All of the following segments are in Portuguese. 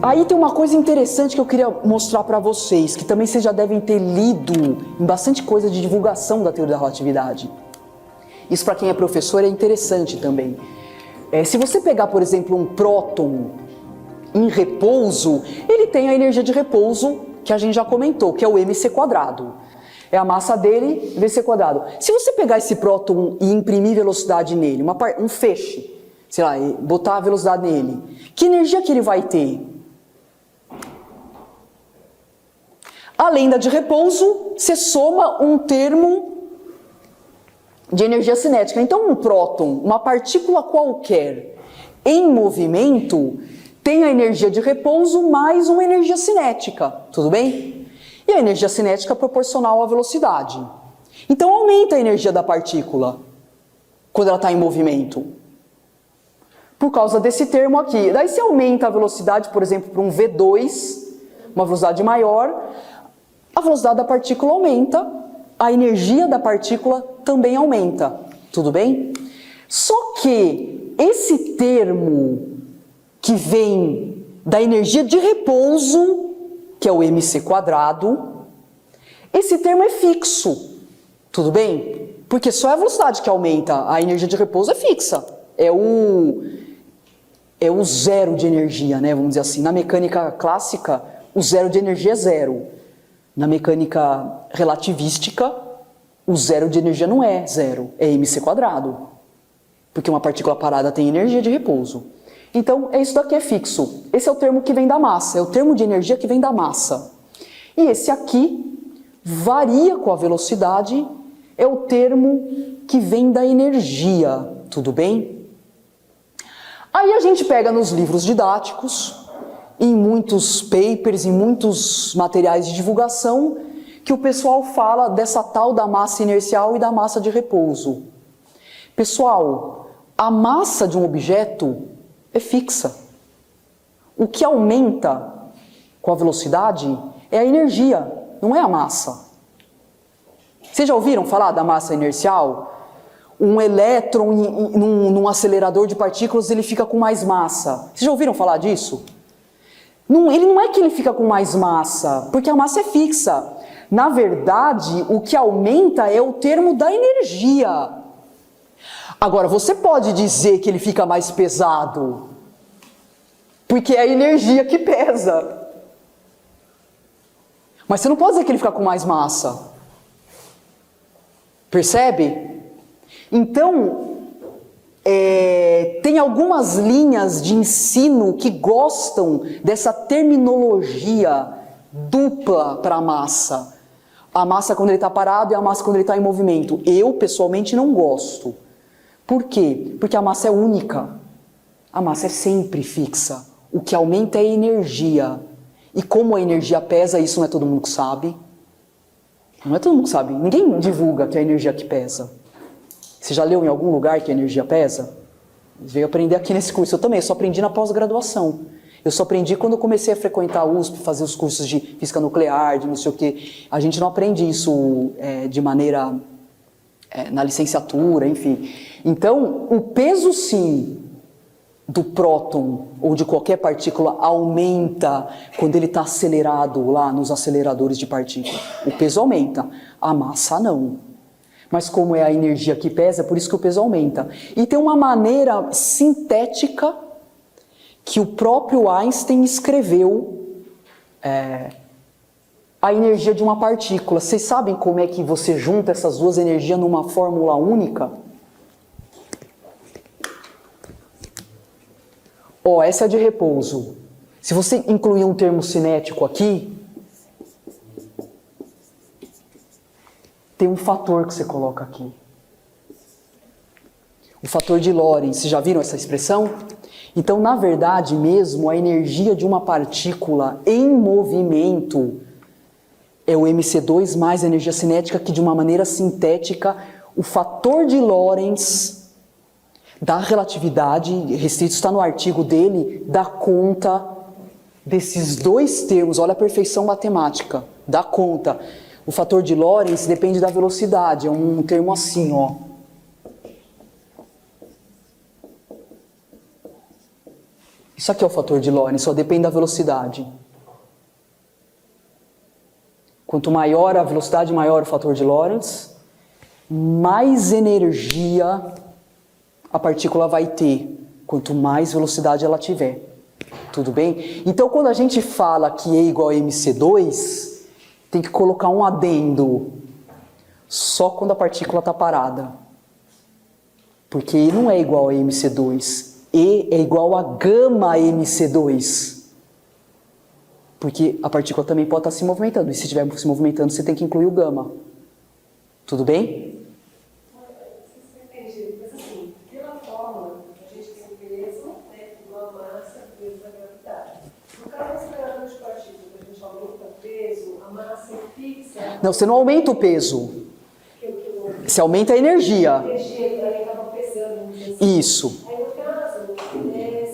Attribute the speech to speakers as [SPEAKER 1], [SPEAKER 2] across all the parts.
[SPEAKER 1] Aí tem uma coisa interessante que eu queria mostrar para vocês, que também vocês já devem ter lido em bastante coisa de divulgação da teoria da relatividade. Isso para quem é professor é interessante também. Se você pegar, por exemplo, um próton em repouso, ele tem a energia de repouso que a gente já comentou, que é o mc². É a massa dele vezes c². Se você pegar esse próton e imprimir velocidade nele, um feixe, sei lá, e botar a velocidade nele, que energia que ele vai ter? Além da de repouso, você soma um termo de energia cinética. Então um próton, uma partícula qualquer em movimento, tem a energia de repouso mais uma energia cinética, tudo bem? E a energia cinética é proporcional à velocidade. Então aumenta a energia da partícula quando ela está em movimento. Por causa desse termo aqui. Daí se aumenta a velocidade, por exemplo, para um V2, uma velocidade maior, a velocidade da partícula aumenta, a energia da partícula também aumenta, tudo bem? Só que esse termo que vem da energia de repouso, que é o mc², esse termo é fixo, tudo bem? Porque só é a velocidade que aumenta, a energia de repouso é fixa, é o zero de energia, né? Vamos dizer assim. Na mecânica clássica, o zero de energia é zero. Na mecânica relativística, o zero de energia não é zero, é mc². Porque uma partícula parada tem energia de repouso. Então, isso daqui é fixo. Esse é o termo que vem da massa, é o termo de energia que vem da massa. E esse aqui varia com a velocidade, é o termo que vem da energia, tudo bem? Aí a gente pega nos livros didáticos, em muitos papers, em muitos materiais de divulgação, que o pessoal fala dessa tal da massa inercial e da massa de repouso. Pessoal, a massa de um objeto é fixa. O que aumenta com a velocidade é a energia, não é a massa. Vocês já ouviram falar da massa inercial? Um elétron num acelerador de partículas, ele fica com mais massa. Vocês já ouviram falar disso? Ele não é que ele fica com mais massa, porque a massa é fixa. Na verdade, o que aumenta é o termo da energia. Agora, você pode dizer que ele fica mais pesado, porque é a energia que pesa. Mas você não pode dizer que ele fica com mais massa. Percebe? Então, tem algumas linhas de ensino que gostam dessa terminologia dupla para a massa. A massa quando ele está parado e a massa quando ele está em movimento. Eu, pessoalmente, não gosto. Por quê? Porque a massa é única. A massa é sempre fixa. O que aumenta é a energia. E como a energia pesa, isso não é todo mundo que sabe. Não é todo mundo que sabe. Ninguém divulga que é a energia que pesa. Você já leu em algum lugar que a energia pesa? Veio aprender aqui nesse curso. Eu também, só aprendi na pós-graduação. Eu só aprendi quando eu comecei a frequentar a USP, fazer os cursos de física nuclear, de não sei o quê. A gente não aprende isso de maneira... na licenciatura, enfim. Então, o peso sim do próton ou de qualquer partícula aumenta quando ele está acelerado lá nos aceleradores de partículas. O peso aumenta, a massa não. Mas como é a energia que pesa, é por isso que o peso aumenta. E tem uma maneira sintética que o próprio Einstein escreveu a energia de uma partícula. Vocês sabem como é que você junta essas duas energias numa fórmula única? Essa é de repouso. Se você incluir um termo cinético aqui, tem um fator que você coloca aqui. O fator de Lorentz. Vocês já viram essa expressão? Então, na verdade mesmo, a energia de uma partícula em movimento é o mc2 mais a energia cinética, que de uma maneira sintética, o fator de Lorentz da relatividade, restrito está no artigo dele, dá conta desses dois termos. Olha a perfeição matemática, dá conta. O fator de Lorentz depende da velocidade, é um termo assim, ó. Isso aqui é o fator de Lorentz, só depende da velocidade. Quanto maior a velocidade, maior o fator de Lorentz, mais energia a partícula vai ter, quanto mais velocidade ela tiver. Tudo bem? Então, quando a gente fala que E igual a mc2, tem que colocar um adendo. Só quando a partícula está parada. Porque E não é igual a mc2. E é igual a gama mc2. Porque a partícula também pode estar se movimentando. E se estiver se movimentando, você tem que incluir o gama. Tudo bem? Não, você não aumenta o peso. Você aumenta a energia. Isso.
[SPEAKER 2] Aí, no caso,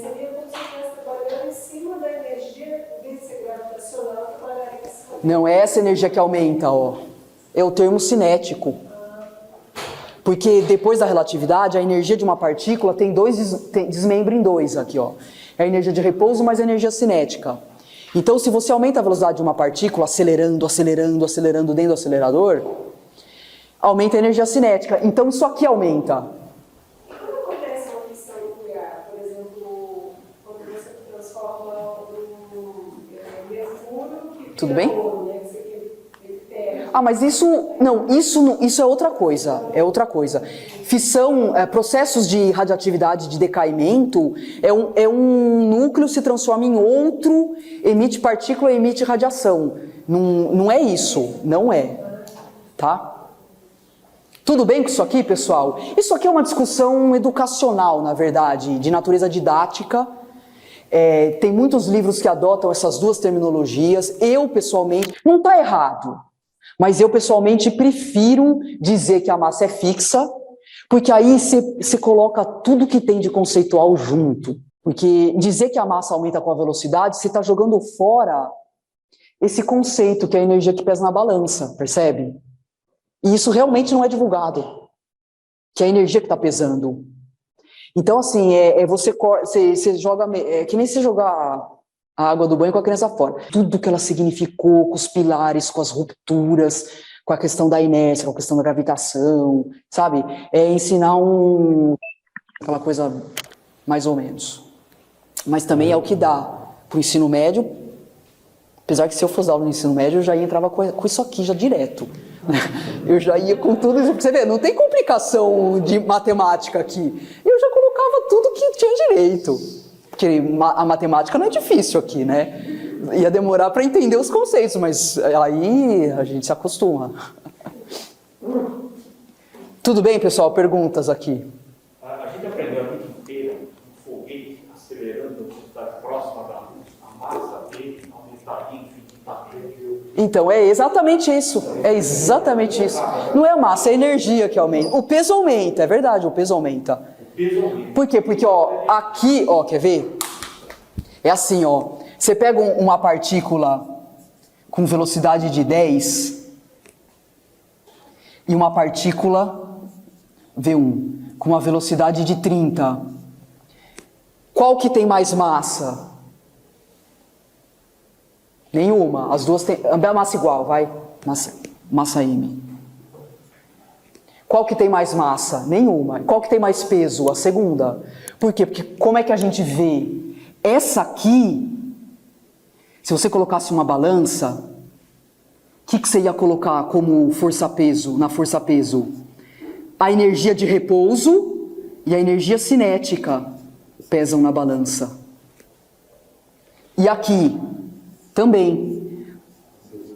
[SPEAKER 2] seria como se estivesse trabalhando em cima da energia desse gravitacional que trabalharia em cima.
[SPEAKER 1] Não é essa energia que aumenta, ó. É o termo cinético. Porque depois da relatividade, a energia de uma partícula tem desmembra em dois aqui, ó. É a energia de repouso mais a energia cinética. Então, se você aumenta a velocidade de uma partícula, acelerando dentro do acelerador, aumenta a energia cinética. Então, isso aqui aumenta.
[SPEAKER 2] Quando acontece uma fissão nuclear, por exemplo, quando você transforma um mercúrio que
[SPEAKER 1] tudo bem?
[SPEAKER 2] ouro, né? Ele perde.
[SPEAKER 1] Ah, mas isso é outra coisa. É outra coisa. Fissão, processos de radioatividade, de decaimento, é um núcleo se transforma em outro, emite partícula, emite radiação. Não é isso, não é. Tá? Tudo bem com isso aqui, pessoal? Isso aqui é uma discussão educacional, na verdade, de natureza didática. Tem muitos livros que adotam essas duas terminologias. Eu, pessoalmente, não está errado, mas eu, pessoalmente, prefiro dizer que a massa é fixa, porque aí você coloca tudo que tem de conceitual junto. Porque dizer que a massa aumenta com a velocidade, você está jogando fora esse conceito, que é a energia que pesa na balança, percebe? E isso realmente não é divulgado, que é a energia que está pesando. Então, assim, você joga, que nem você jogar a água do banho com a criança fora. Tudo que ela significou, com os pilares, com as rupturas, com a questão da inércia, com a questão da gravitação, sabe? É ensinar aquela coisa mais ou menos. Mas também é o que dá para o ensino médio, apesar que se eu fosse dar aula no ensino médio, eu já ia entrar com isso aqui já direto. Eu já ia com tudo isso, pra você ver, não tem complicação de matemática aqui. Eu já colocava tudo que tinha direito. Porque a matemática não é difícil aqui, né? Ia demorar para entender os conceitos, mas aí a gente se acostuma. Tudo bem, pessoal? Perguntas aqui.
[SPEAKER 3] A gente aprendeu a vida inteira um foguete acelerando a velocidade próxima da luz, a massa dele aumentaria infinitamente.
[SPEAKER 1] Então, é exatamente isso. É exatamente isso. Não é a massa, é a energia que aumenta. O peso aumenta, é verdade, o peso aumenta.
[SPEAKER 3] O peso aumenta.
[SPEAKER 1] Por quê? Porque, ó, aqui, ó, quer ver? É assim, ó. Você pega uma partícula com velocidade de 10 e uma partícula V1 com uma velocidade de 30. Qual que tem mais massa? Nenhuma. As duas têm a massa igual, vai. Massa M. Qual que tem mais massa? Nenhuma. Qual que tem mais peso? A segunda. Por quê? Porque como é que a gente vê? Essa aqui, se você colocasse uma balança, o que você ia colocar como força-peso, na força-peso? A energia de repouso e a energia cinética pesam na balança. E aqui, também,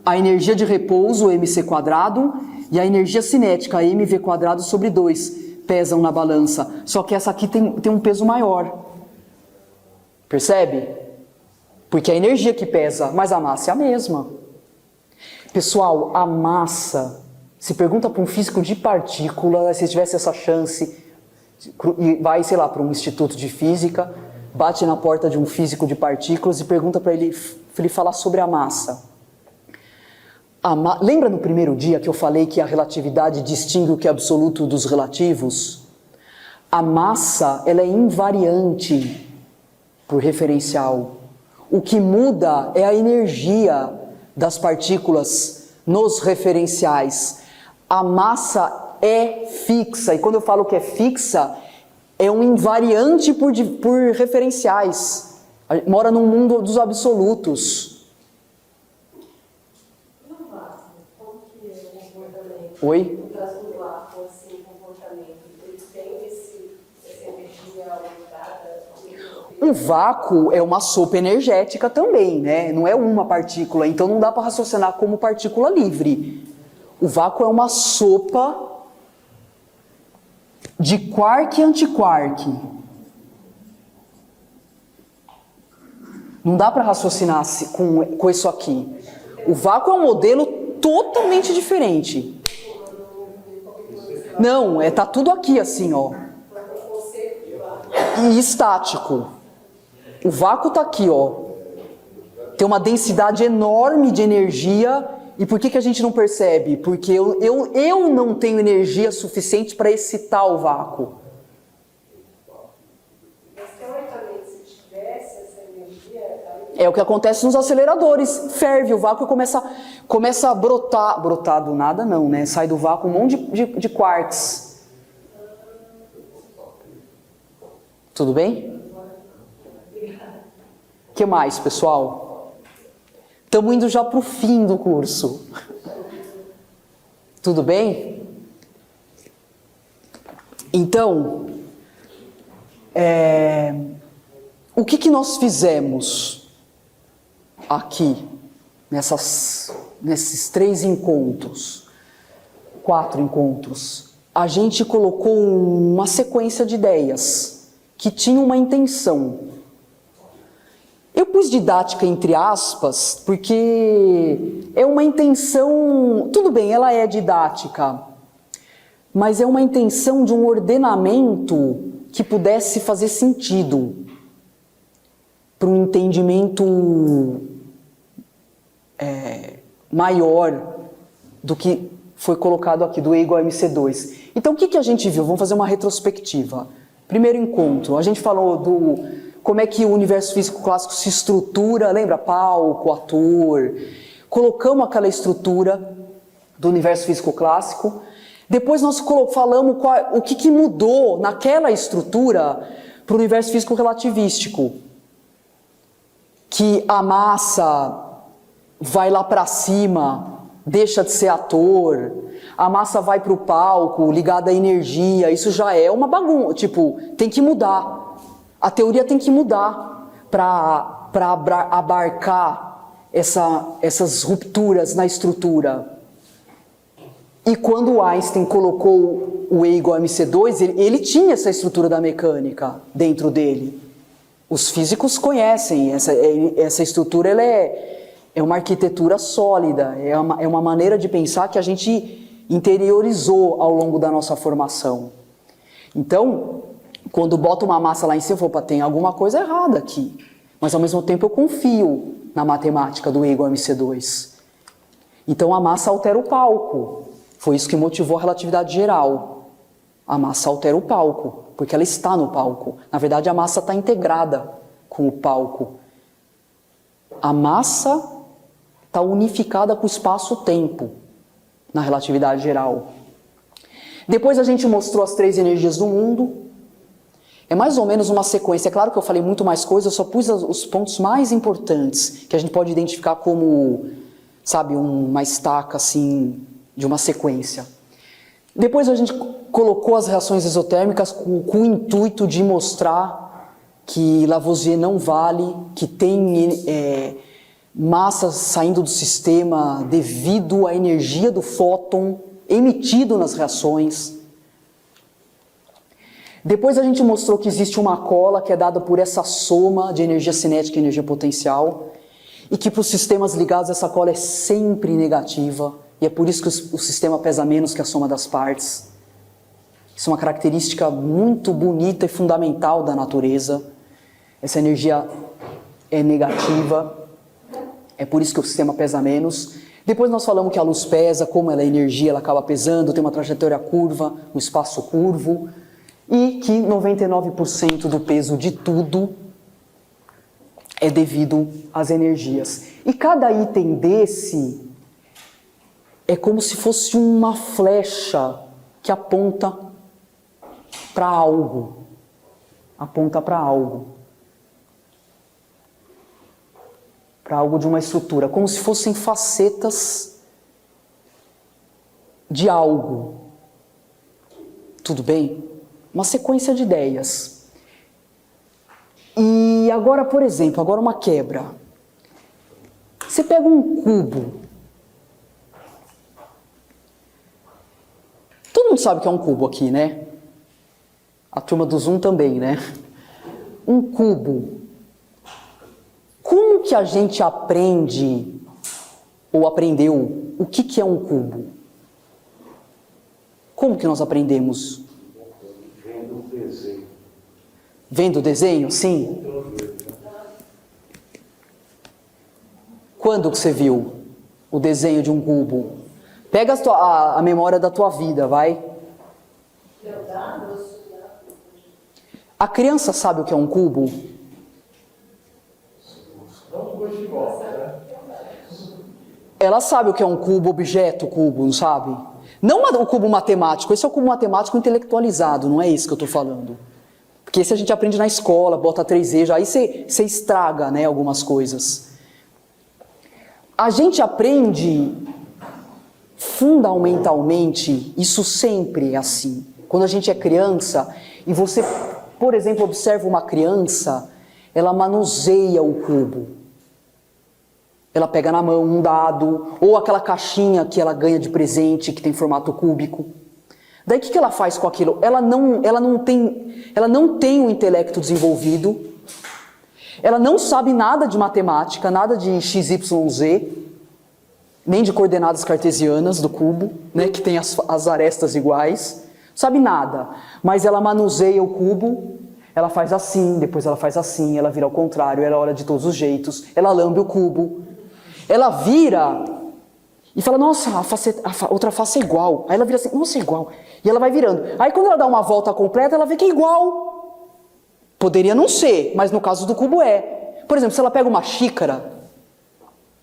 [SPEAKER 1] a energia de repouso, mc², e a energia cinética, mv² sobre 2, pesam na balança. Só que essa aqui tem um peso maior. Percebe? Porque é a energia que pesa, mas a massa é a mesma. Pessoal, a massa, se pergunta para um físico de partícula, se tivesse essa chance, e vai, sei lá, para um instituto de física, bate na porta de um físico de partículas e pergunta para ele falar sobre a massa. Lembra no primeiro dia que eu falei que a relatividade distingue o que é absoluto dos relativos? A massa, ela é invariante. por referencial. O que muda é a energia das partículas nos referenciais. A massa é fixa, e quando eu falo que é fixa, é um invariante por referenciais. Mora num mundo dos absolutos.
[SPEAKER 2] E o vácuo? Como que é o comportamento?
[SPEAKER 1] Oi?
[SPEAKER 2] No caso do vácuo, assim, o comportamento, ele tem essa energia aumentada?
[SPEAKER 1] Um vácuo é uma sopa energética também, né? Não é uma partícula, então não dá para raciocinar como partícula livre. O vácuo é uma sopa de quark e antiquark. Não dá para raciocinar com isso aqui. O vácuo é um modelo totalmente diferente. Não, tá tudo aqui assim, ó. E estático. O vácuo tá aqui, ó. Tem uma densidade enorme de energia. E por que a gente não percebe? Porque eu não tenho energia suficiente para excitar o vácuo.
[SPEAKER 2] Mas teoricamente, se tivesse essa energia,
[SPEAKER 1] É o que acontece nos aceleradores. Ferve o vácuo e começa a brotar. Brotar do nada não, né? Sai do vácuo um monte de quarks. Tudo bem? O que mais, pessoal? Estamos indo já para o fim do curso. Tudo bem? Então, o que nós fizemos aqui, nesses 3 encontros, 4 encontros? A gente colocou uma sequência de ideias que tinha uma intenção. Eu pus didática entre aspas, porque é uma intenção, tudo bem, ela é didática, mas é uma intenção de um ordenamento que pudesse fazer sentido para um entendimento maior do que foi colocado aqui, do E igual a MC2. Então o que a gente viu? Vamos fazer uma retrospectiva. Primeiro encontro, a gente falou como é que o universo físico clássico se estrutura, lembra? Palco, ator. Colocamos aquela estrutura do universo físico clássico. Depois nós falamos o que mudou naquela estrutura para o universo físico relativístico. Que a massa vai lá para cima, deixa de ser ator. A massa vai para o palco, ligada à energia. Isso já é uma bagunça. Tipo, tem que mudar. A teoria tem que mudar para abarcar essas rupturas na estrutura. E quando o Einstein colocou o E igual a MC2, ele tinha essa estrutura da mecânica dentro dele. Os físicos conhecem, essa estrutura ela é uma arquitetura sólida, é uma maneira de pensar que a gente interiorizou ao longo da nossa formação. Então, quando boto uma massa lá em cima, eu falo, tem alguma coisa errada aqui. Mas ao mesmo tempo eu confio na matemática do E igual a MC2. Então a massa altera o palco. Foi isso que motivou a relatividade geral. A massa altera o palco, porque ela está no palco. Na verdade, a massa está integrada com o palco. A massa está unificada com o espaço-tempo na relatividade geral. Depois a gente mostrou as 3 energias do mundo. É mais ou menos uma sequência. É claro que eu falei muito mais coisas, eu só pus os pontos mais importantes, que a gente pode identificar como, sabe, uma estaca, assim, de uma sequência. Depois a gente colocou as reações exotérmicas com o intuito de mostrar que Lavoisier não vale, que tem massa saindo do sistema devido à energia do fóton emitido nas reações. Depois a gente mostrou que existe uma cola que é dada por essa soma de energia cinética e energia potencial e que para os sistemas ligados essa cola é sempre negativa e é por isso que o sistema pesa menos que a soma das partes. Isso é uma característica muito bonita e fundamental da natureza. Essa energia é negativa, é por isso que o sistema pesa menos. Depois nós falamos que a luz pesa, como ela é energia, ela acaba pesando, tem uma trajetória curva, um espaço curvo. E que 99% do peso de tudo é devido às energias. E cada item desse é como se fosse uma flecha que aponta para algo. Aponta para algo. Para algo de uma estrutura. Como se fossem facetas de algo. Tudo bem? Uma sequência de ideias. E agora, por exemplo, agora uma quebra. Você pega um cubo. Todo mundo sabe o que é um cubo aqui, né? A turma do Zoom também, né? Um cubo. Como que a gente aprende, ou aprendeu, o que é um cubo? Como que nós aprendemos?
[SPEAKER 4] Vendo o desenho.
[SPEAKER 1] Vendo o desenho? Sim. Quando que você viu o desenho de um cubo? Pega a memória da tua vida, vai. A criança sabe o que é um cubo?
[SPEAKER 4] Não hoje igual, né?
[SPEAKER 1] Ela sabe o que é um cubo, objeto, cubo, não sabe? Não o cubo matemático, esse é o cubo matemático intelectualizado, não é isso que eu estou falando. Porque esse a gente aprende na escola, bota 3 eixos, aí você estraga, né, algumas coisas. A gente aprende fundamentalmente, isso sempre é assim. Quando a gente é criança, e você, por exemplo, observa uma criança, ela manuseia o cubo. Ela pega na mão um dado, ou aquela caixinha que ela ganha de presente, que tem formato cúbico. Daí o que ela faz com aquilo? Ela não tem um intelecto desenvolvido, ela não sabe nada de matemática, nada de XYZ, nem de coordenadas cartesianas do cubo, né, que tem as arestas iguais, sabe nada, mas ela manuseia o cubo, ela faz assim, depois ela faz assim, ela vira ao contrário, ela olha de todos os jeitos, ela lambe o cubo, ela vira e fala, nossa, a outra face é igual. Aí ela vira assim, nossa, é igual. E ela vai virando. Aí quando ela dá uma volta completa, ela vê que é igual. Poderia não ser, mas no caso do cubo é. Por exemplo, se ela pega uma xícara,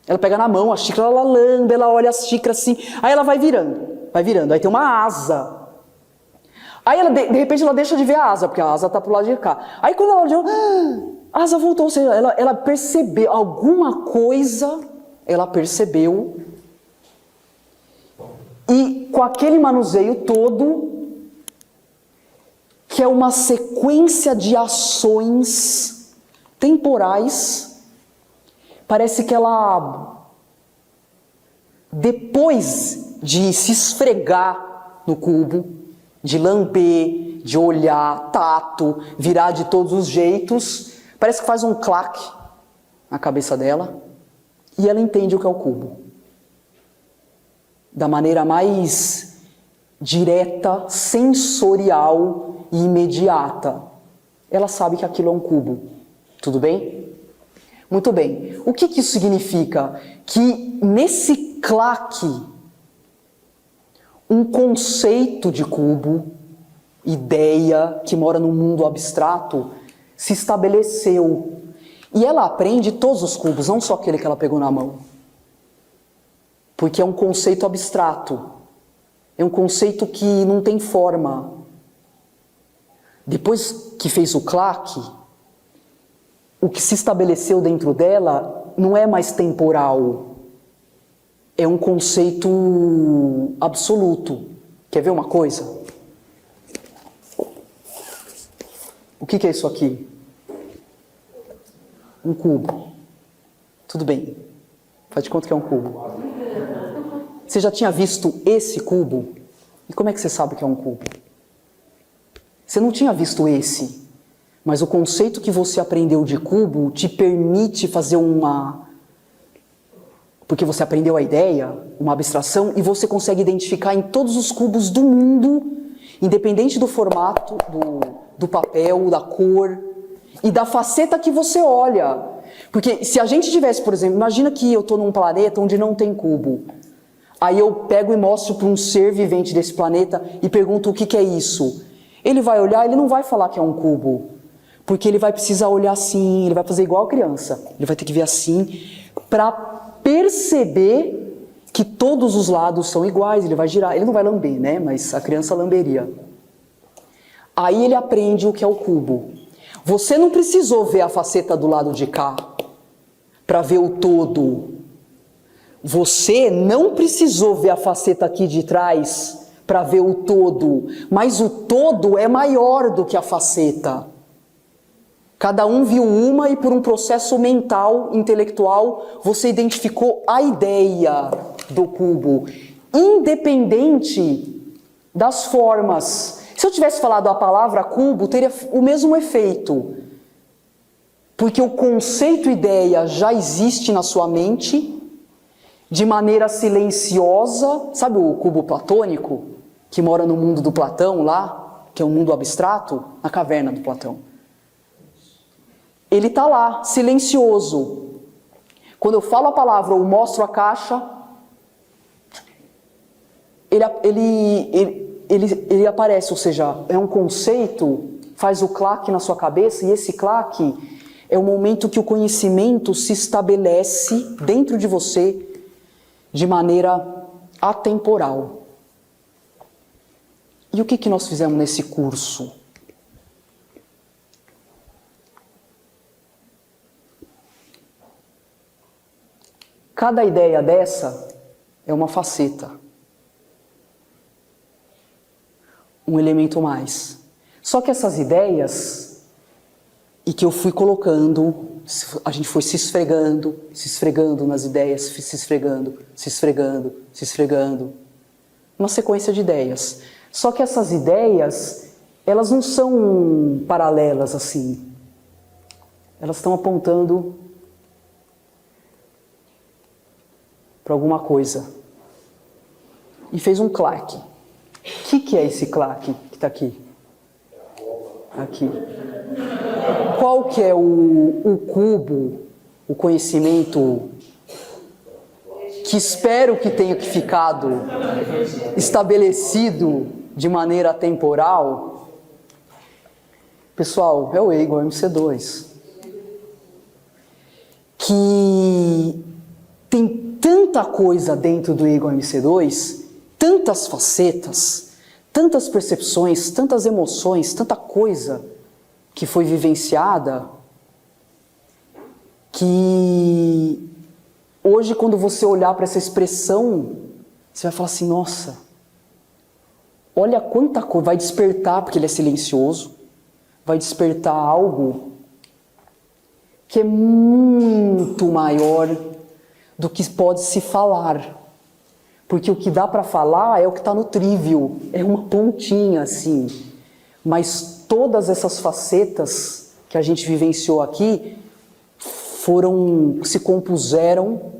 [SPEAKER 1] ela pega na mão a xícara, ela lambe, ela olha a xícara assim, aí ela vai virando, aí tem uma asa. Aí ela, de repente ela deixa de ver a asa, porque a asa está pro lado de cá. Aí quando ela olha, a asa voltou, ou seja, ela percebeu alguma coisa, ela percebeu. E com aquele manuseio todo, que é uma sequência de ações temporais, parece que ela, depois de se esfregar no cubo, de lamber, de olhar, tato, virar de todos os jeitos, parece que faz um claque na cabeça dela e ela entende o que é o cubo. Da maneira mais direta, sensorial e imediata. Ela sabe que aquilo é um cubo. Tudo bem? Muito bem. O que isso significa? Que nesse claque, um conceito de cubo, ideia que mora no mundo abstrato, se estabeleceu. E ela aprende todos os cubos, não só aquele que ela pegou na mão. Porque é um conceito abstrato. É um conceito que não tem forma. Depois que fez o claque, o que se estabeleceu dentro dela não é mais temporal. É um conceito absoluto. Quer ver uma coisa? O que é isso aqui? Um cubo. Tudo bem. Faz de conta que é um cubo. Você já tinha visto esse cubo? E como é que você sabe que é um cubo? Você não tinha visto esse, mas o conceito que você aprendeu de cubo te permite fazer porque você aprendeu a ideia, uma abstração, e você consegue identificar em todos os cubos do mundo, independente do formato, do papel, da cor e da faceta que você olha. Porque se a gente tivesse, por exemplo, imagina que eu estou num planeta onde não tem cubo. Aí eu pego e mostro para um ser vivente desse planeta e pergunto o que é isso. Ele vai olhar, ele não vai falar que é um cubo. Porque ele vai precisar olhar assim, ele vai fazer igual a criança. Ele vai ter que ver assim para perceber que todos os lados são iguais. Ele vai girar, ele não vai lamber, né? Mas a criança lamberia. Aí ele aprende o que é o cubo. Você não precisou ver a faceta do lado de cá para ver o todo. Você não precisou ver a faceta aqui de trás para ver o todo. Mas o todo é maior do que a faceta. Cada um viu uma e por um processo mental, intelectual, você identificou a ideia do cubo, independente das formas. Se eu tivesse falado a palavra cubo, teria o mesmo efeito. Porque o conceito ideia já existe na sua mente, de maneira silenciosa. Sabe o cubo platônico, que mora no mundo do Platão lá, que é um mundo abstrato, na caverna do Platão? Ele está lá, silencioso. Quando eu falo a palavra ou mostro a caixa, ele aparece, ou seja, é um conceito, faz o claque na sua cabeça, e esse claque é o momento que o conhecimento se estabelece dentro de você de maneira atemporal. E o que nós fizemos nesse curso? Cada ideia dessa é uma faceta. Um elemento mais. Só que essas ideias, e que eu fui colocando, a gente foi se esfregando nas ideias, se esfregando, uma sequência de ideias. Só que essas ideias, elas não são paralelas assim. Elas estão apontando para alguma coisa. E fez um claque. O que é esse claque que está aqui? Aqui. Qual que é o cubo, o conhecimento que espero que tenha ficado estabelecido de maneira temporal? Pessoal, é o E igual a MC2. Que tem tanta coisa dentro do E igual a MC2, tantas facetas, tantas percepções, tantas emoções, tanta coisa que foi vivenciada, que hoje quando você olhar para essa expressão, você vai falar assim, nossa, olha quanta coisa, vai despertar, porque ele é silencioso, vai despertar algo que é muito maior do que pode se falar. Porque o que dá para falar é o que está no trivial, é uma pontinha assim. Mas todas essas facetas que a gente vivenciou aqui se compuseram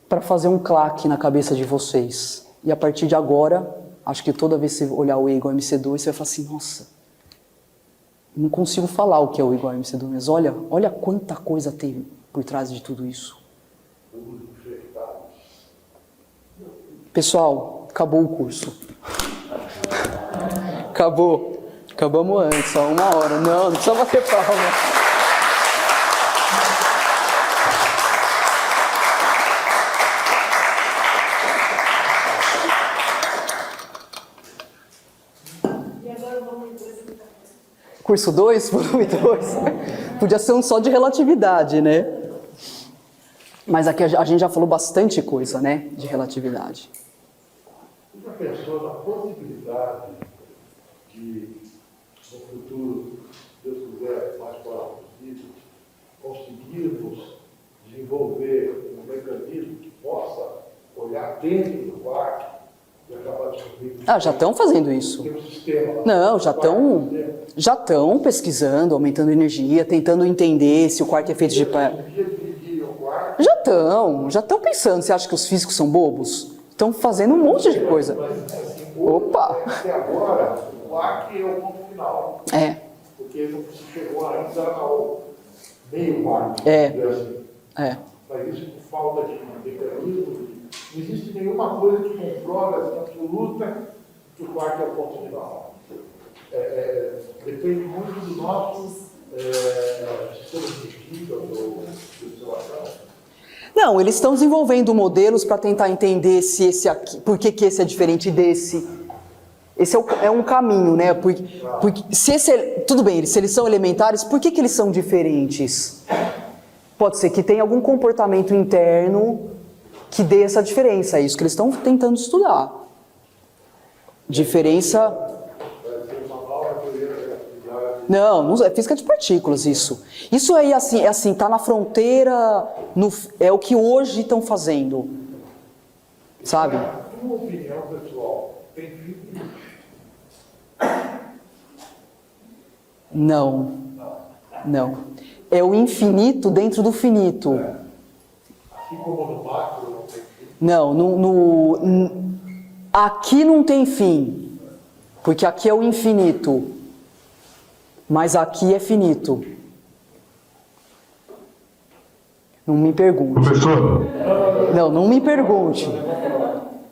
[SPEAKER 1] para fazer um claque na cabeça de vocês. E a partir de agora, acho que toda vez que você olhar o E igual a MC2, você vai falar assim, nossa, não consigo falar o que é o E igual a MC2, mas olha quanta coisa tem por trás de tudo isso. Pessoal, acabou o curso. Acabou. Acabamos antes, só 1 hora. Não precisa bater palma.
[SPEAKER 2] E agora vamos
[SPEAKER 1] Curso 2, volume 2. Podia ser um só de relatividade, né? Mas aqui a gente já falou bastante coisa, né? De relatividade.
[SPEAKER 4] Você já pensou na possibilidade de, no futuro, se Deus quiser, mais para possível, conseguirmos desenvolver um mecanismo que possa olhar dentro do quarto e acabar descobrindo...
[SPEAKER 1] Já estão fazendo isso.
[SPEAKER 4] Tem um sistema.
[SPEAKER 1] Não, já estão pesquisando, aumentando energia, tentando entender se o quarto é feito de... Já estão pensando. Você acha que os físicos são bobos? Estão fazendo um monte de coisa. Opa!
[SPEAKER 4] Até agora, o quarto é o ponto final.
[SPEAKER 1] É.
[SPEAKER 4] Porque não se chegou ainda ao meio quarto. Mas isso por falta de mecanismo. Não existe nenhuma coisa que comprova assim, absoluta que o quarto é o ponto final. Depende muito do nossos sistemas de pesquisa ou de observação?
[SPEAKER 1] Não, eles estão desenvolvendo modelos para tentar entender se esse aqui, por que esse é diferente desse. Esse é um caminho, né? Porque se tudo bem, se eles são elementares, por que eles são diferentes? Pode ser que tenha algum comportamento interno que dê essa diferença. É isso que eles estão tentando estudar. Diferença... Não é física de partículas isso. Isso aí assim, tá na fronteira, é o que hoje estão fazendo. Sabe?
[SPEAKER 4] Uma opinião pessoal, tem fim?
[SPEAKER 1] Não. É o infinito dentro do finito.
[SPEAKER 4] Assim como no macro não tem fim?
[SPEAKER 1] Não, aqui não tem fim, porque aqui é o infinito, mas aqui é finito. Não me pergunte.
[SPEAKER 5] Professor?
[SPEAKER 1] Não me pergunte,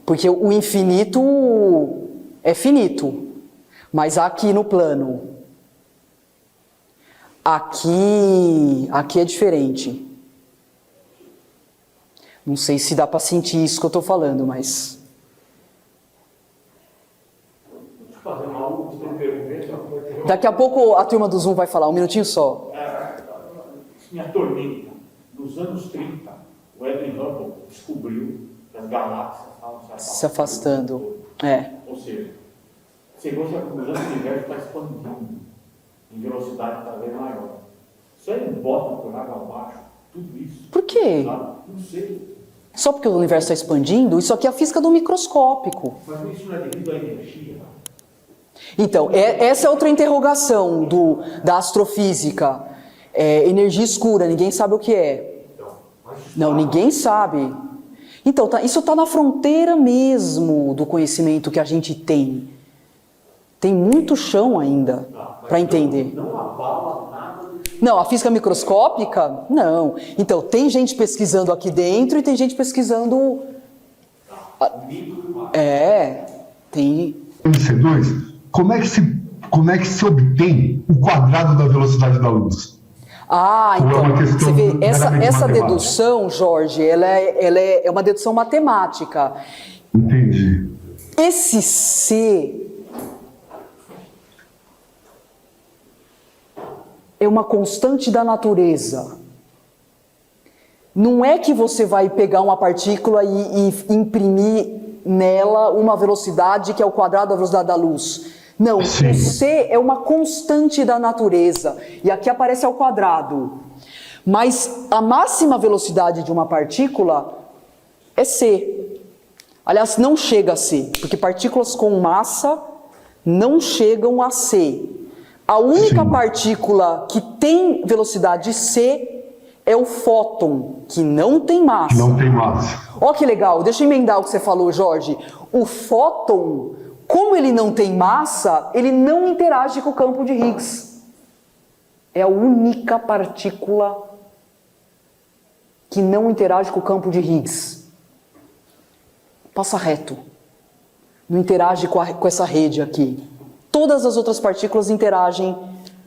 [SPEAKER 1] porque o infinito é finito, mas aqui no plano, aqui é diferente. Não sei se dá para sentir isso que eu estou falando, mas... Daqui a pouco a turma do Zoom vai falar, um minutinho só.
[SPEAKER 3] Tinha tormenta. Nos anos 30, o Edwin Hubble descobriu que as galáxias estavam
[SPEAKER 1] Se afastando. É.
[SPEAKER 3] Ou seja, chegou-se à conclusão que o universo está expandindo em velocidade cada vez maior. Só ele bota por água abaixo tudo isso.
[SPEAKER 1] Por quê?
[SPEAKER 3] Sabe? Não sei.
[SPEAKER 1] Só porque o universo está expandindo? Isso aqui é a física do microscópico.
[SPEAKER 3] Mas isso não é devido à energia.
[SPEAKER 1] Então, essa é outra interrogação da astrofísica. Energia escura, ninguém sabe o que é. Não, ninguém sabe. Então, isso está na fronteira mesmo do conhecimento que a gente tem. Tem muito chão ainda para entender.
[SPEAKER 3] Não abala nada.
[SPEAKER 1] Não, a física microscópica, não. Então, tem gente pesquisando aqui dentro e tem gente pesquisando... Tem...
[SPEAKER 5] C2, como é que se obtém o quadrado da velocidade da luz?
[SPEAKER 1] Então, você vê, essa
[SPEAKER 5] matemática?
[SPEAKER 1] dedução, Jorge, ela é uma dedução matemática.
[SPEAKER 5] Entendi.
[SPEAKER 1] Esse C é uma constante da natureza. Não é que você vai pegar uma partícula e imprimir nela uma velocidade que é o quadrado da velocidade da luz. Não,
[SPEAKER 5] Sim.
[SPEAKER 1] O C é uma constante da natureza. E aqui aparece ao quadrado. Mas a máxima velocidade de uma partícula é C. Aliás, não chega a C, porque partículas com massa não chegam a C. A única partícula que tem velocidade C é o fóton, que não tem massa.
[SPEAKER 5] Não tem massa.
[SPEAKER 1] Ó que legal, deixa eu emendar o que você falou, Jorge. O fóton, como ele não tem massa, ele não interage com o campo de Higgs. É a única partícula que não interage com o campo de Higgs. Passa reto. Não interage com essa rede aqui. Todas as outras partículas interagem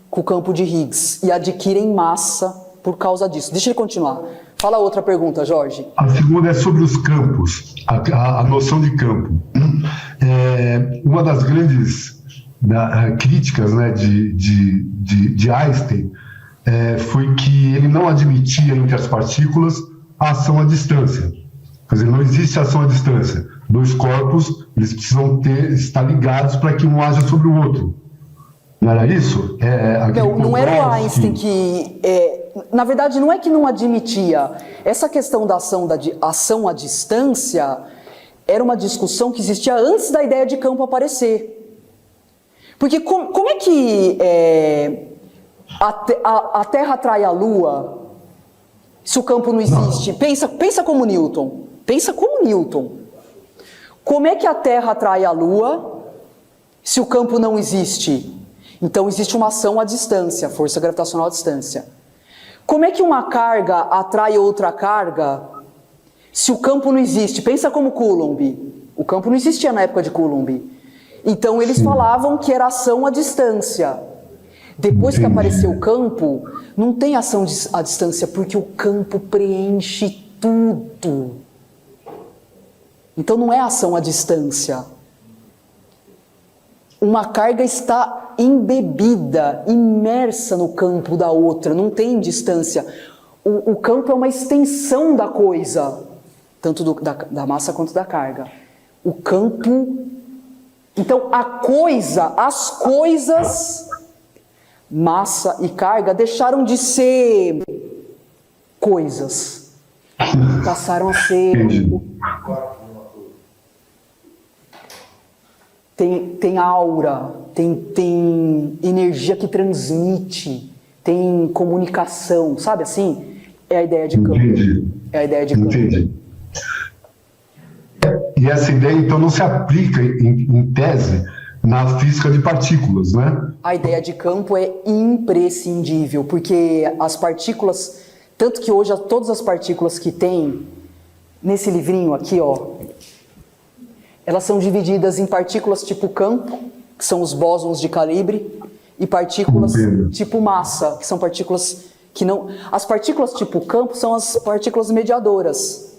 [SPEAKER 1] com o campo de Higgs e adquirem massa por causa disso. Deixa ele continuar. Fala outra pergunta, Jorge.
[SPEAKER 5] A segunda é sobre os campos, a noção de campo. Uma das grandes críticas, né, de Einstein foi que ele não admitia entre as partículas a ação à distância. Quer dizer, não existe ação à distância. Dois corpos, eles precisam estar ligados para que um haja sobre o outro. Não era isso?
[SPEAKER 1] Não era o Einstein que... na verdade, não é que não admitia. Essa questão da ação à distância era uma discussão que existia antes da ideia de campo aparecer. Porque como é que a Terra atrai a Lua se o campo não existe? Pensa como Newton. Pensa como Newton. Como é que a Terra atrai a Lua se o campo não existe? Então existe uma ação à distância, força gravitacional à distância. Como é que uma carga atrai outra carga se o campo não existe? Pensa como Coulomb. O campo não existia na época de Coulomb. Então eles falavam que era ação à distância. Depois que
[SPEAKER 5] Entendi.
[SPEAKER 1] apareceu o campo, não tem ação à distância, porque o campo preenche tudo. Então não é ação à distância. Uma carga está embebida, imersa no campo da outra, não tem distância. O campo é uma extensão da coisa, tanto da massa quanto da carga. O campo... Então as coisas, massa e carga, deixaram de ser coisas. Passaram a ser...
[SPEAKER 5] Entendi.
[SPEAKER 1] Tem aura, tem energia que transmite, tem comunicação, sabe assim? É a ideia de campo.
[SPEAKER 5] Entendi.
[SPEAKER 1] É a ideia de campo.
[SPEAKER 5] Entendi. E essa ideia, então, não se aplica, em tese, na física de partículas, né?
[SPEAKER 1] A ideia de campo é imprescindível, porque as partículas, tanto que hoje todas as partículas que tem nesse livrinho aqui, ó, elas são divididas em partículas tipo campo, que são os bósons de calibre, e partículas
[SPEAKER 5] Entendo.
[SPEAKER 1] tipo massa, que são partículas que não... As partículas tipo campo são as partículas mediadoras.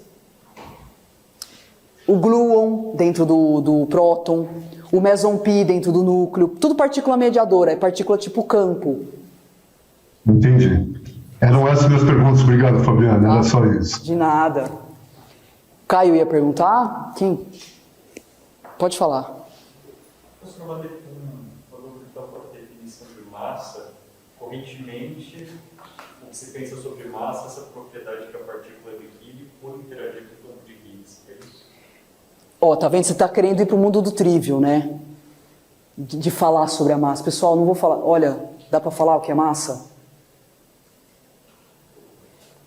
[SPEAKER 1] O gluon dentro do próton, o meson pi dentro do núcleo, tudo partícula mediadora, é partícula tipo campo.
[SPEAKER 5] Entendi. Eram essas minhas perguntas. Obrigado, Fabiana. Era só isso.
[SPEAKER 1] De nada. Caio ia perguntar? Quem? Pode falar.
[SPEAKER 6] Posso falar uma dúvida para a definição de massa? Correntemente, o que se pensa sobre massa, essa propriedade que a partícula adquire por interagir com o campo de Higgs, é isso?
[SPEAKER 1] Ó, tá vendo? Você tá querendo ir pro mundo do trivial, né? De falar sobre a massa. Pessoal, não vou falar. Olha, dá para falar o que é massa?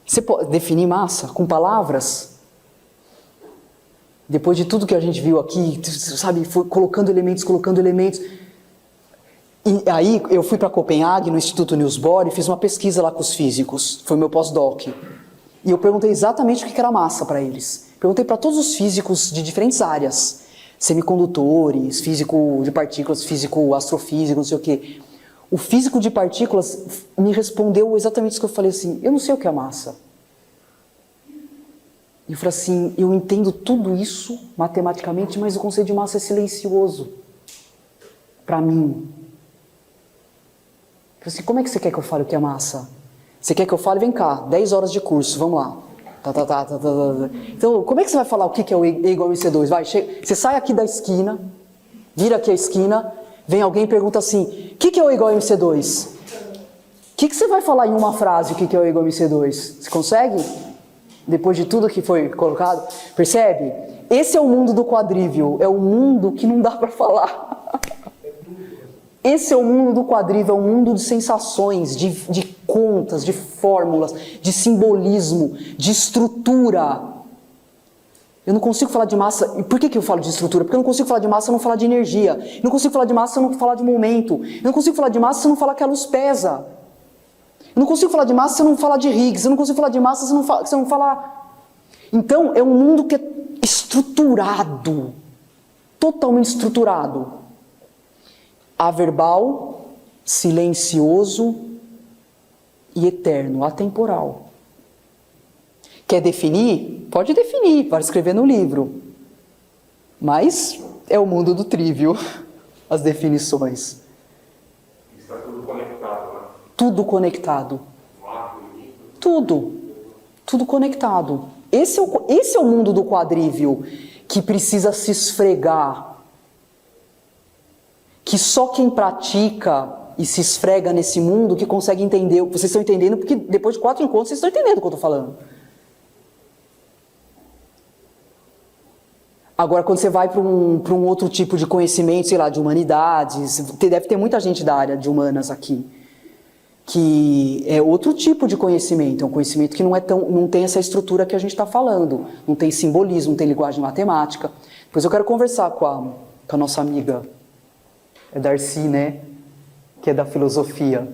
[SPEAKER 1] Você pode definir massa com palavras? Depois de tudo que a gente viu aqui, sabe, foi colocando elementos. E aí eu fui para Copenhague, no Instituto Niels Bohr, e fiz uma pesquisa lá com os físicos. Foi meu pós-doc. E eu perguntei exatamente o que era massa para eles. Perguntei para todos os físicos de diferentes áreas. Semicondutores, físico de partículas, físico astrofísico, não sei o quê. O físico de partículas me respondeu exatamente isso que eu falei assim, eu não sei o que é massa. E eu falei assim, eu entendo tudo isso matematicamente, mas o conceito de massa é silencioso para mim. Eu falei assim, como é que você quer que eu fale o que é massa? Você quer que eu fale? Vem cá, 10 horas de curso, vamos lá. Então, como é que você vai falar o que é o E igual a MC2? Vai, você sai aqui da esquina, vira aqui a esquina, vem alguém e pergunta assim, o que é o E igual a MC2? O que você vai falar em uma frase o que é o E igual a MC2? Você consegue? Depois de tudo que foi colocado? Percebe? Esse é o mundo do quadrível, é o mundo que não dá para falar. Esse é o mundo do quadrível, é um mundo de sensações, de contas, de fórmulas, de simbolismo, de estrutura. Eu não consigo falar de massa. E por que eu falo de estrutura? Porque eu não consigo falar de massa e não falar de energia. Eu não consigo falar de massa e não falar de momento. Eu não consigo falar de massa e não falar que a luz pesa. Eu não consigo falar de massa se não falar de Higgs. Eu não consigo falar de massa se não falar... Então, é um mundo que é estruturado. Totalmente estruturado. Averbal, silencioso e eterno, atemporal. Quer definir? Pode definir, pode escrever no livro. Mas é o mundo do trivial, as definições.
[SPEAKER 6] Está tudo conectado, né?
[SPEAKER 1] Tudo conectado. Tudo conectado. Esse é o mundo do quadrível que precisa se esfregar. Que só quem pratica e se esfrega nesse mundo que consegue entender. Vocês estão entendendo porque depois de 4 encontros vocês estão entendendo o que eu estou falando. Agora, quando você vai para um outro tipo de conhecimento, sei lá, de humanidades, deve ter muita gente da área de humanas aqui, que é outro tipo de conhecimento, é um conhecimento que não tem essa estrutura que a gente está falando, não tem simbolismo, não tem linguagem matemática. Depois eu quero conversar com a nossa amiga, Darcy, né, que é da filosofia.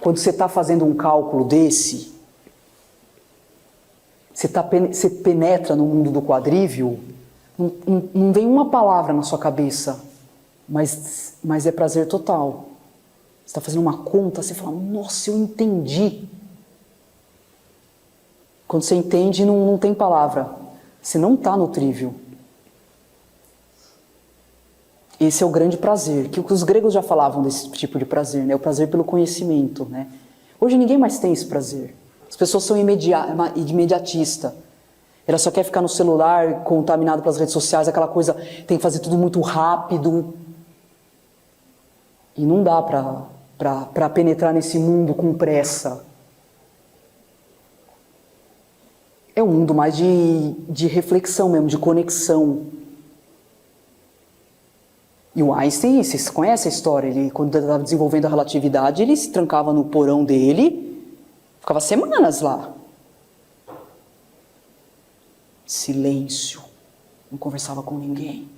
[SPEAKER 1] Quando você está fazendo um cálculo desse, você penetra no mundo do quadrível, não vem uma palavra na sua cabeça, mas é prazer total. Você está fazendo uma conta, você fala, nossa, eu entendi. Quando você entende, não tem palavra. Você não está no trivial. Esse é o grande prazer, que os gregos já falavam desse tipo de prazer, né? O prazer pelo conhecimento, né? Hoje ninguém mais tem esse prazer. As pessoas são imediatistas. Ela só quer ficar no celular, contaminado pelas redes sociais, aquela coisa, tem que fazer tudo muito rápido. E não dá para penetrar nesse mundo com pressa. É um mundo mais de reflexão mesmo, de conexão. E o Einstein, vocês conhecem a história, ele, quando estava desenvolvendo a relatividade, ele se trancava no porão dele, ficava semanas lá. Silêncio, não conversava com ninguém,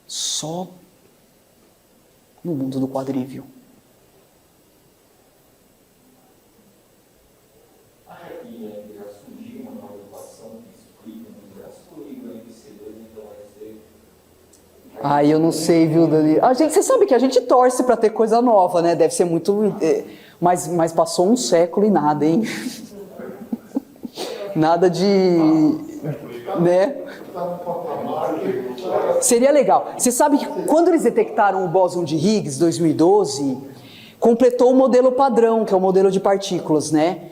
[SPEAKER 1] só no mundo do quadrívio.
[SPEAKER 7] Acha que já surgiu uma nova equação que explica o universo ou o MC2 então vai ser...
[SPEAKER 1] Ai, eu não sei, viu, Dani? Você sabe que a gente torce para ter coisa nova, né? Deve ser muito... Mas passou um século e nada, hein? Nada de... né? Seria legal. Você sabe que quando eles detectaram o bóson de Higgs, 2012, completou o modelo padrão, que é o modelo de partículas, né?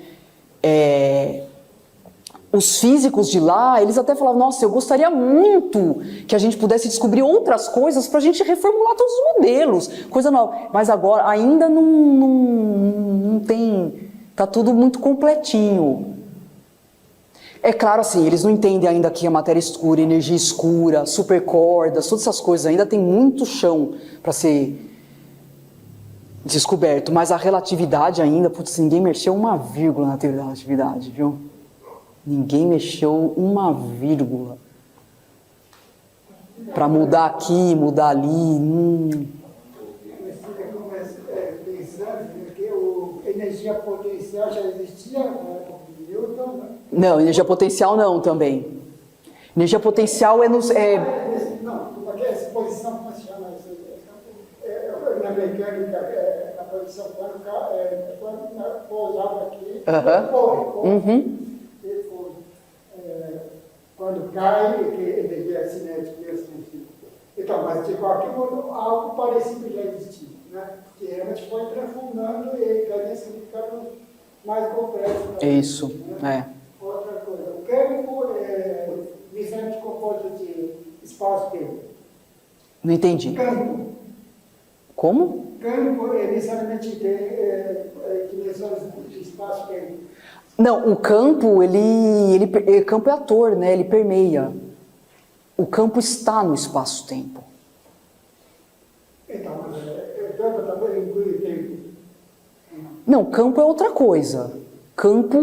[SPEAKER 1] Os físicos de lá, eles até falavam, nossa, eu gostaria muito que a gente pudesse descobrir outras coisas para a gente reformular todos os modelos, coisa nova. Mas agora ainda não tem, tá tudo muito completinho. É claro, assim, eles não entendem ainda que a matéria escura, energia escura, supercordas, todas essas coisas, ainda tem muito chão para ser descoberto, mas a relatividade ainda, putz, ninguém mexeu uma vírgula na teoria da relatividade, viu? Ninguém mexeu uma vírgula para mudar aqui, mudar ali.
[SPEAKER 8] Pensando que a energia potencial já existia na época de Newton, né?
[SPEAKER 1] Não, energia potencial não também. Energia potencial é nos...
[SPEAKER 8] Não, porque essa posição funciona. Na mecânica, na posição quando pousava aqui, quando cai, que energia cinética nesse sentido. Então, mas de qualquer modo, algo parecido já existia, né? Que realmente foi transformando e cada ficando mais complexo.
[SPEAKER 1] É isso,
[SPEAKER 8] né? Outra coisa, o campo necessariamente composto de espaço-tempo.
[SPEAKER 1] Não entendi.
[SPEAKER 8] Campo.
[SPEAKER 1] Como?
[SPEAKER 8] Campo necessariamente tem dimensões de espaço-tempo.
[SPEAKER 1] Não, o campo, campo é ator, né? Ele permeia. O campo está no espaço-tempo.
[SPEAKER 8] Então, o campo também inclui o tempo.
[SPEAKER 1] Não, campo é outra coisa. Campo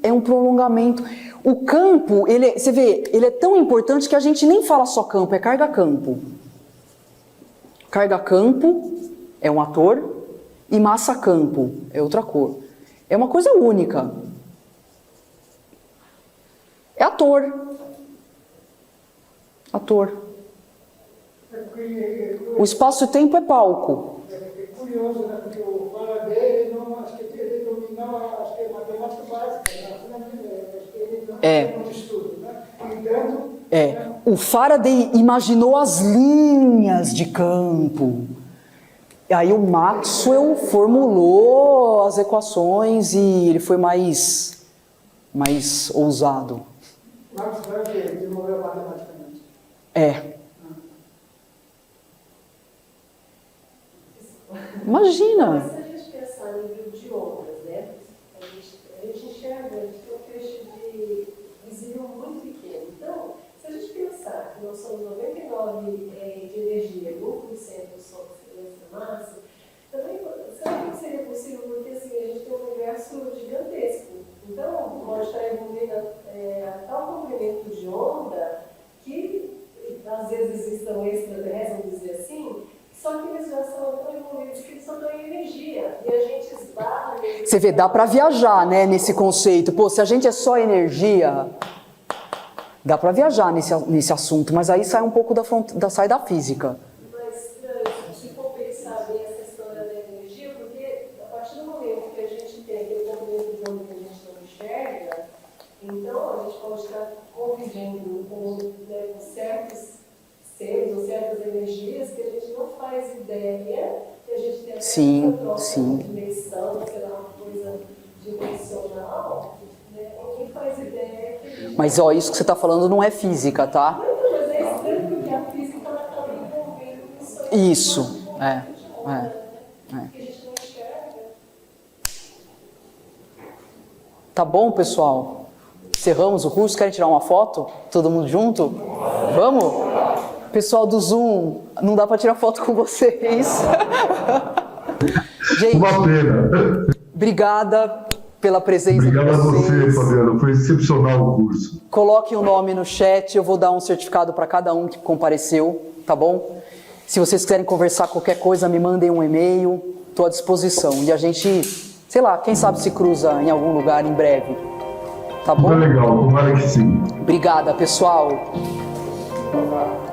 [SPEAKER 1] é um prolongamento. O campo, você vê, ele é tão importante que a gente nem fala só campo, é carga-campo. Carga-campo é um ator e massa-campo é outra cor. É uma coisa única. É ator. Ator. O espaço-tempo é palco.
[SPEAKER 8] É curioso, né? Porque o Faraday, acho que ele dominou a matemática básica, acho que ele não tem muito estudo, né? Entanto,
[SPEAKER 1] o Faraday imaginou as linhas de campo. E aí o Maxwell formulou as equações e ele foi mais ousado.
[SPEAKER 8] Maxwell desenvolveu matematicamente.
[SPEAKER 1] Imagina.
[SPEAKER 2] Mas se a gente pensar no nível de ondas, né? A gente enxerga, a gente tem um feixe de visível muito pequeno. Então, se a gente pensar que nós somos 99 de energia, 1% só dessa massa, também será que seria possível? Porque assim, a gente tem um universo gigantesco. Então, pode estar envolvido a tal comprimento de onda que às vezes estão extraterrestres, vamos dizer assim, só que eles já são tão envolvidos que eles só dão energia. E a gente esbarra...
[SPEAKER 1] Você vê, dá para viajar, né, nesse conceito. Pô, se a gente é só energia, dá para viajar nesse assunto, mas aí sai um pouco sai da física.
[SPEAKER 2] Mas se for pensar bem essa história da energia, pode estar convivendo com, né, com certos seres ou certas energias que a gente não faz ideia, que a gente tem até
[SPEAKER 1] Sim,
[SPEAKER 2] essa troca
[SPEAKER 1] sim.
[SPEAKER 2] de dimensão, sei lá, uma coisa dimensional, né? Ninguém faz ideia que a gente...
[SPEAKER 1] Mas ó, isso que você está falando não é física, tá?
[SPEAKER 2] Não, mas é estranho porque a física ela acaba envolvendo isso.
[SPEAKER 1] Isso,
[SPEAKER 2] Que a gente não enxerga.
[SPEAKER 1] Tá bom, pessoal? Encerramos o curso? Querem tirar uma foto? Todo mundo junto? Vamos? Pessoal do Zoom, não dá para tirar foto com vocês. Gente,
[SPEAKER 5] Uma pena.
[SPEAKER 1] obrigada pela presença
[SPEAKER 5] Obrigado a
[SPEAKER 1] de
[SPEAKER 5] você,
[SPEAKER 1] vocês.
[SPEAKER 5] Fabiano. Foi excepcional o curso.
[SPEAKER 1] Coloquem o nome no chat, eu vou dar um certificado para cada um que compareceu, tá bom? Se vocês quiserem conversar qualquer coisa, me mandem um e-mail, estou à disposição. E a gente, sei lá, quem sabe se cruza em algum lugar em breve. Tá bom?
[SPEAKER 5] Muito legal, tomara que sim.
[SPEAKER 1] Obrigada, pessoal.
[SPEAKER 4] Então,